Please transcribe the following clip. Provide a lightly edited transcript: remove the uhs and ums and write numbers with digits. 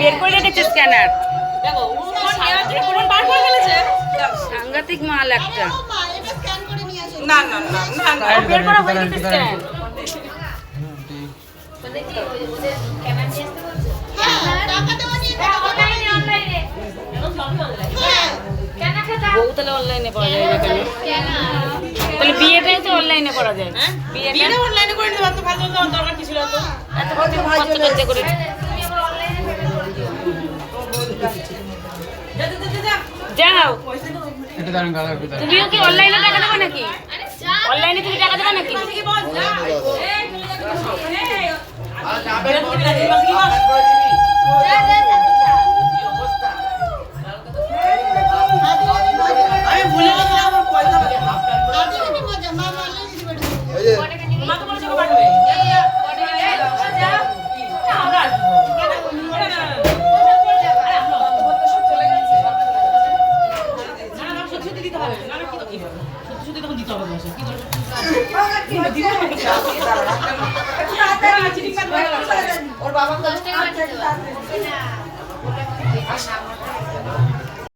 বের করে রেখেছে স্ক্যানার। দেখো পুরো বার করে ফেলেছে। সাংঘাতিক মাল একটা। না না না না না বের করা হয়ে গেছে স্ক্যান। বউ তাহলে অনলাইনে করা যায় না কেন? তাহলে বিয়েটাই তো অনলাইনে করা যায়। হ্যাঁ বিয়েটা অনলাইনে করে নিতে পারতো, ভালো হতো, দরকার কি ছিল তো? এত খরচা করে যাও। তুমিও কি অনলাইনে টাকা দেবে নাকি? অনলাইনে তুমি টাকা দেবে নাকি? আমি ভুলে গেছি আমার পয়সা মাকে বলেছে পাঠাবে। ওর বাবা 10 টাকা